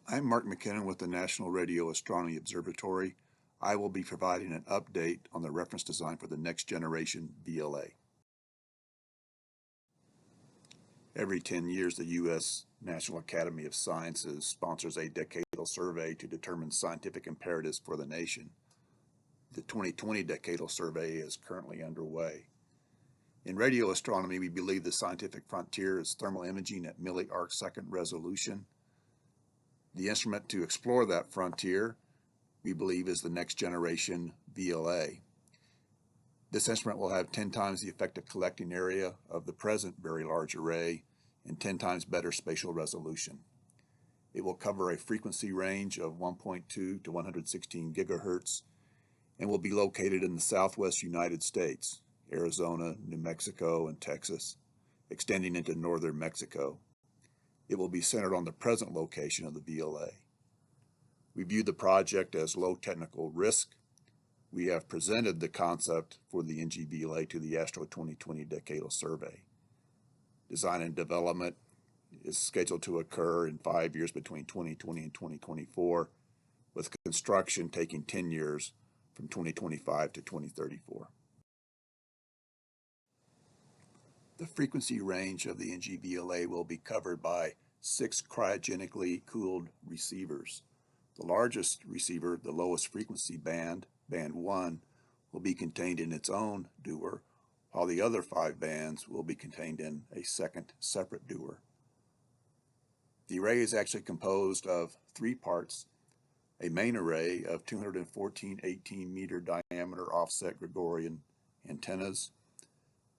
I'm Mark McKinnon with the National Radio Astronomy Observatory. I will be providing an update on the reference design for the next generation VLA. Every 10 years, the U.S. National Academy of Sciences sponsors a decadal survey to determine scientific imperatives for the nation. The 2020 decadal survey is currently underway. In radio astronomy, we believe the scientific frontier is thermal imaging at milli-arc-second resolution. The instrument to explore that frontier, we believe, is the next generation VLA. This instrument will have 10 times the effective collecting area of the present Very Large Array and 10 times better spatial resolution. It will cover a frequency range of 1.2 to 116 gigahertz and will be located in the southwest United States, Arizona, New Mexico, and Texas, extending into northern Mexico. It will be centered on the present location of the VLA. We view the project as low technical risk. We have presented the concept for the NGVLA to the ASTRO 2020 Decadal Survey. Design and development is scheduled to occur in 5 years between 2020 and 2024, with construction taking 10 years from 2025 to 2034. The frequency range of the NGVLA will be covered by 6 cryogenically cooled receivers. The largest receiver, the lowest frequency band, band 1, will be contained in its own dewar, while the other 5 bands will be contained in a second separate dewar. The array is actually composed of 3 parts: a main array of 214 18-meter diameter offset Gregorian antennas,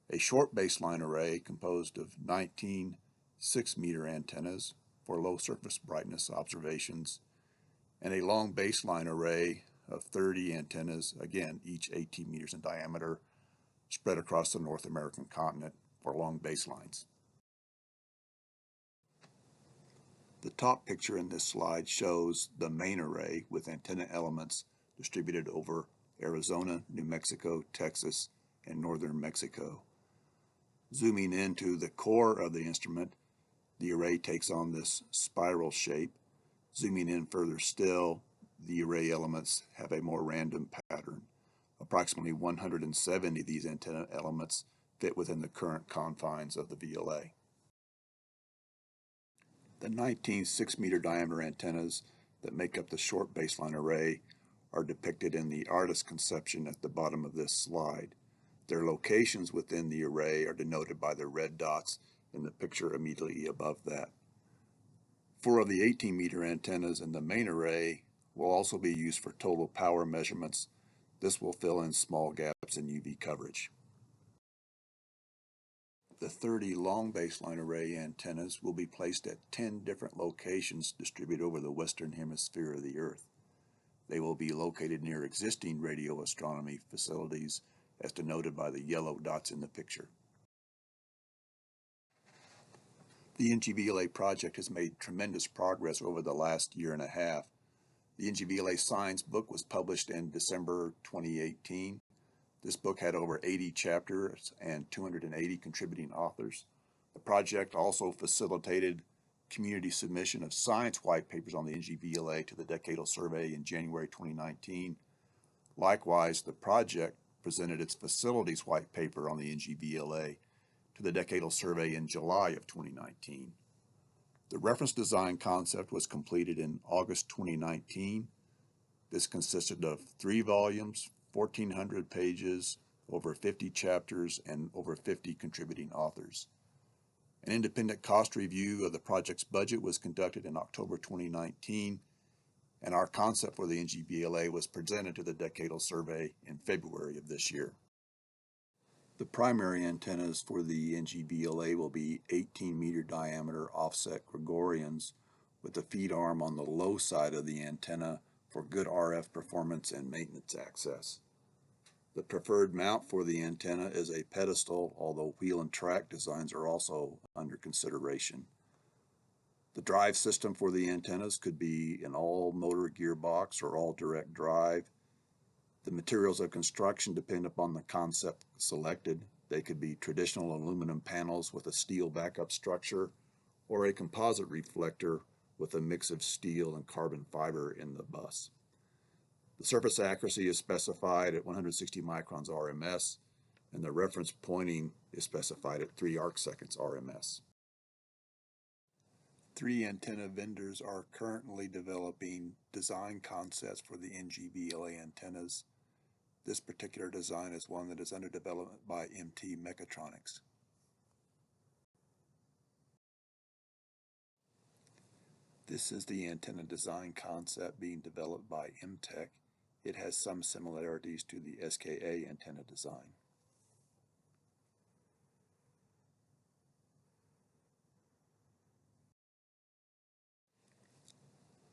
a short baseline array composed of 19 6-meter antennas for low surface brightness observations, and a long baseline array of 30 antennas, again each 18 meters in diameter, spread across the North American continent for long baselines. The top picture in this slide shows the main array with antenna elements distributed over Arizona, New Mexico, Texas, and northern Mexico. Zooming into the core of the instrument, the array takes on this spiral shape. Zooming in further still, the array elements have a more random pattern. Approximately 170 of these antenna elements fit within the current confines of the VLA. The 19 6-meter diameter antennas that make up the short baseline array are depicted in the artist conception at the bottom of this slide. Their locations within the array are denoted by the red dots in the picture immediately above that. 4 of the 18-meter antennas in the main array will also be used for total power measurements. This will fill in small gaps in UV coverage. The 30 long baseline array antennas will be placed at 10 different locations distributed over the western hemisphere of the Earth. They will be located near existing radio astronomy facilities, as denoted by the yellow dots in the picture. The NGVLA project has made tremendous progress over the last year and a half. The NGVLA Science book was published in December 2018. This book had over 80 chapters and 280 contributing authors. The project also facilitated community submission of science white papers on the NGVLA to the Decadal Survey in January 2019. Likewise, the project presented its facilities white paper on the NGVLA to the Decadal Survey in July of 2019. The reference design concept was completed in August 2019. This consisted of 3 volumes, 1,400 pages, over 50 chapters, and over 50 contributing authors. An independent cost review of the project's budget was conducted in October 2019, and our concept for the NGVLA was presented to the Decadal Survey in February of this year. The primary antennas for the NGVLA will be 18-meter diameter offset Gregorians with a feed arm on the low side of the antenna for good RF performance and maintenance access. The preferred mount for the antenna is a pedestal, although wheel and track designs are also under consideration. The drive system for the antennas could be an all-motor gearbox or all-direct drive. The materials of construction depend upon the concept selected. They could be traditional aluminum panels with a steel backup structure, or a composite reflector with a mix of steel and carbon fiber in the bus. The surface accuracy is specified at 160 microns RMS, and the reference pointing is specified at 3 arcseconds RMS. 3 antenna vendors are currently developing design concepts for the NGVLA antennas. This particular design is one that is under development by MT Mechatronics. This is the antenna design concept being developed by MTech. It has some similarities to the SKA antenna design.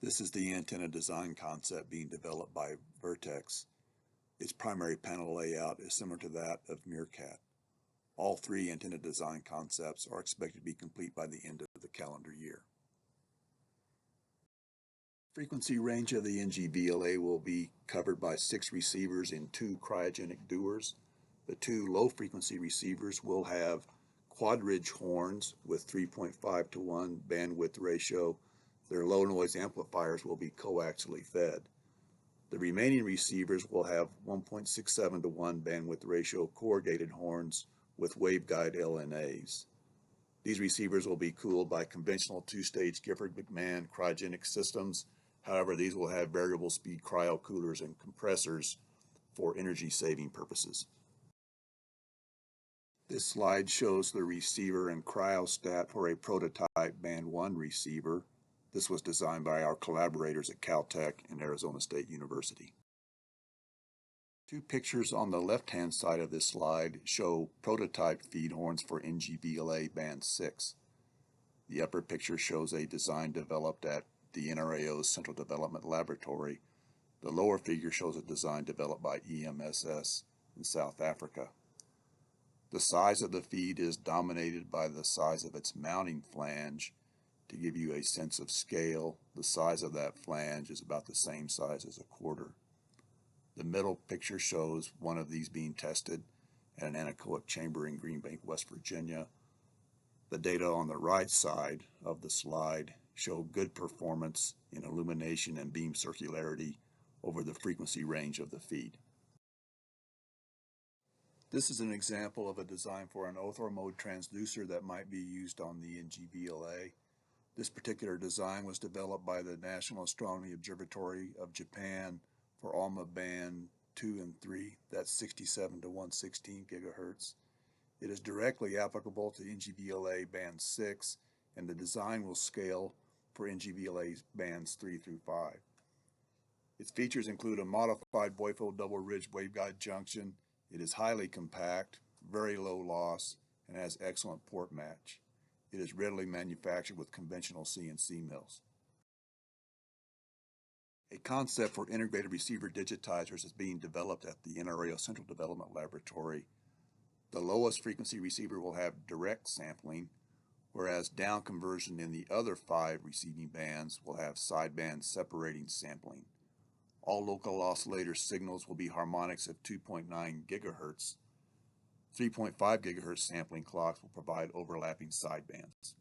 This is the antenna design concept being developed by Vertex. Its primary panel layout is similar to that of Meerkat. All 3 antenna design concepts are expected to be complete by the end of the calendar year. Frequency range of the NGVLA will be covered by 6 receivers in 2 cryogenic dewars. The 2 low-frequency receivers will have quad-ridge horns with 3.5:1 bandwidth ratio. Their low-noise amplifiers will be coaxially fed. The remaining receivers will have 1.67:1 bandwidth ratio corrugated horns with waveguide LNAs. These receivers will be cooled by conventional 2-stage Gifford-McMahon cryogenic systems. However, these will have variable speed cryocoolers and compressors for energy saving purposes. This slide shows the receiver and cryostat for a prototype Band 1 receiver. This was designed by our collaborators at Caltech and Arizona State University. 2 pictures on the left-hand side of this slide show prototype feed horns for NGVLA Band 6. The upper picture shows a design developed at the NRAO's Central Development Laboratory. The lower figure shows a design developed by EMSS in South Africa. The size of the feed is dominated by the size of its mounting flange. To give you a sense of scale, the size of that flange is about the same size as a quarter. The middle picture shows one of these being tested at an anechoic chamber in Green Bank, West Virginia. The data on the right side of the slide show good performance in illumination and beam circularity over the frequency range of the feed. This is an example of a design for an Othor mode transducer that might be used on the NGVLA. This particular design was developed by the National Astronomy Observatory of Japan for ALMA band 2 and 3, that's 67 to 116 gigahertz. It is directly applicable to NGVLA band 6, and the design will scale for NGVLA bands 3 through 5. Its features include a modified Boyfo double ridge waveguide junction. It is highly compact, very low loss, and has excellent port match. It is readily manufactured with conventional CNC mills. A concept for integrated receiver digitizers is being developed at the NRAO Central Development Laboratory. The lowest frequency receiver will have direct sampling, whereas down conversion in the other 5 receiving bands will have sideband separating sampling. All local oscillator signals will be harmonics of 2.9 gigahertz. 3.5 gigahertz sampling clocks will provide overlapping sidebands.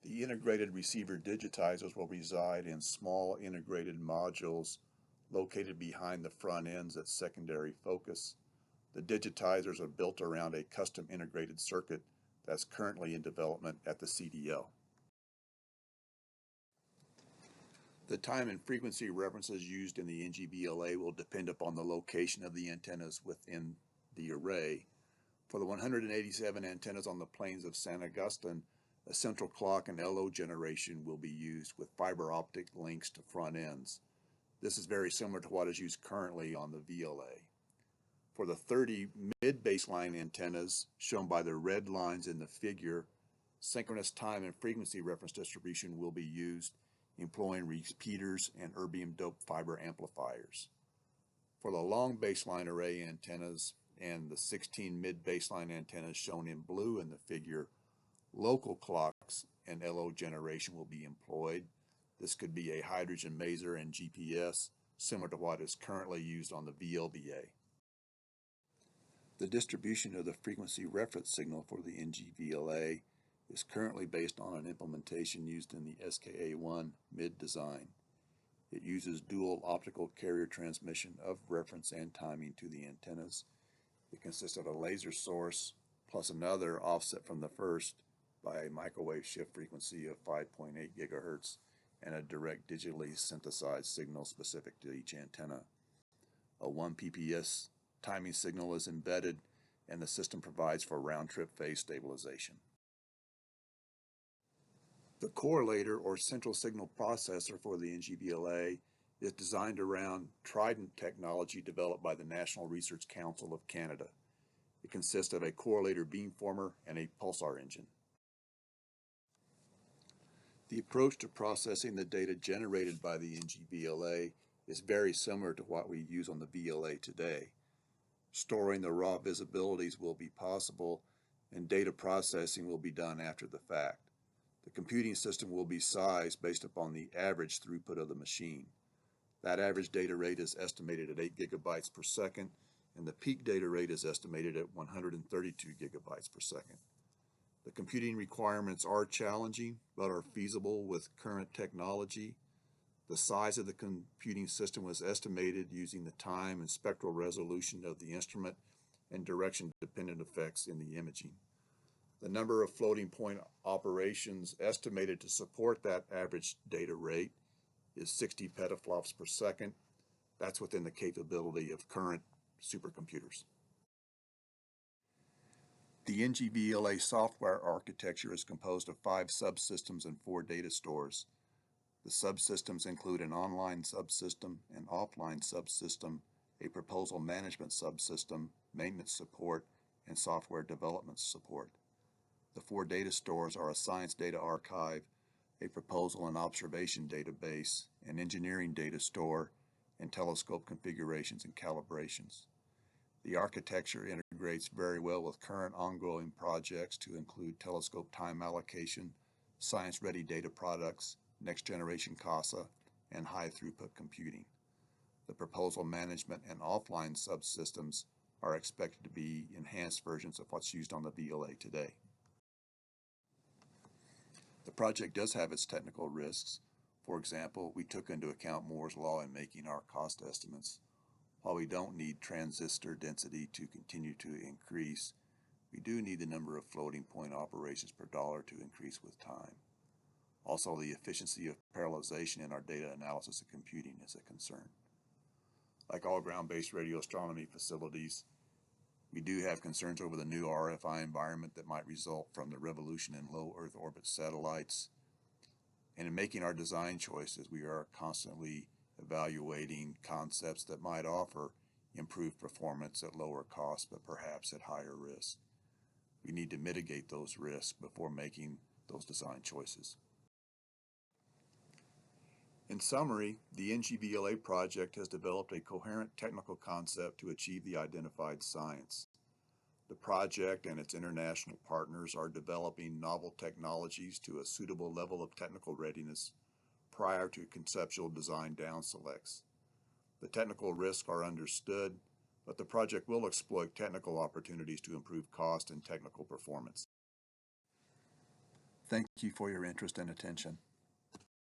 The integrated receiver digitizers will reside in small integrated modules located behind the front ends at secondary focus. The digitizers are built around a custom integrated circuit that's currently in development at the CDL. The time and frequency references used in the NGVLA will depend upon the location of the antennas within the array. For the 187 antennas on the plains of San Agustin, a central clock and LO generation will be used with fiber optic links to front ends. This is very similar to what is used currently on the VLA. For the 30 mid-baseline antennas shown by the red lines in the figure, synchronous time and frequency reference distribution will be used, employing repeaters and erbium-doped fiber amplifiers. For the long baseline array antennas and the 16 mid-baseline antennas shown in blue in the figure, local clocks and LO generation will be employed. This could be a hydrogen maser and GPS, similar to what is currently used on the VLBA. The distribution of the frequency reference signal for the NGVLA is currently based on an implementation used in the SKA-1 MID design. It uses dual optical carrier transmission of reference and timing to the antennas. It consists of a laser source plus another offset from the first by a microwave shift frequency of 5.8 gigahertz and a direct digitally synthesized signal specific to each antenna. A 1 PPS timing signal is embedded, and the system provides for round-trip phase stabilization. The correlator or central signal processor for the NGVLA is designed around Trident technology developed by the National Research Council of Canada. It consists of a correlator beamformer and a pulsar engine. The approach to processing the data generated by the NGVLA is very similar to what we use on the VLA today. Storing the raw visibilities will be possible, and data processing will be done after the fact. The computing system will be sized based upon the average throughput of the machine. That average data rate is estimated at 8 gigabytes per second, and the peak data rate is estimated at 132 gigabytes per second. The computing requirements are challenging, but are feasible with current technology. The size of the computing system was estimated using the time and spectral resolution of the instrument and direction-dependent effects in the imaging. The number of floating point operations estimated to support that average data rate is 60 petaflops per second. That's within the capability of current supercomputers. The NGVLA software architecture is composed of 5 subsystems and 4 data stores. The subsystems include an online subsystem, an offline subsystem, a proposal management subsystem, maintenance support, and software development support. The 4 data stores are a science data archive, a proposal and observation database, an engineering data store, and telescope configurations and calibrations. The architecture integrates very well with current ongoing projects to include telescope time allocation, science-ready data products, next-generation CASA, and high-throughput computing. The proposal management and offline subsystems are expected to be enhanced versions of what's used on the VLA today. The project does have its technical risks. For example, we took into account Moore's law in making our cost estimates. While we don't need transistor density to continue to increase, we do need the number of floating point operations per dollar to increase with time. Also, the efficiency of parallelization in our data analysis and computing is a concern. Like all ground-based radio astronomy facilities, we do have concerns over the new RFI environment that might result from the revolution in low Earth orbit satellites. And in making our design choices, we are constantly evaluating concepts that might offer improved performance at lower cost, but perhaps at higher risk. We need to mitigate those risks before making those design choices. In summary, the NGVLA project has developed a coherent technical concept to achieve the identified science. The project and its international partners are developing novel technologies to a suitable level of technical readiness prior to conceptual design down selects. The technical risks are understood, but the project will exploit technical opportunities to improve cost and technical performance. Thank you for your interest and attention.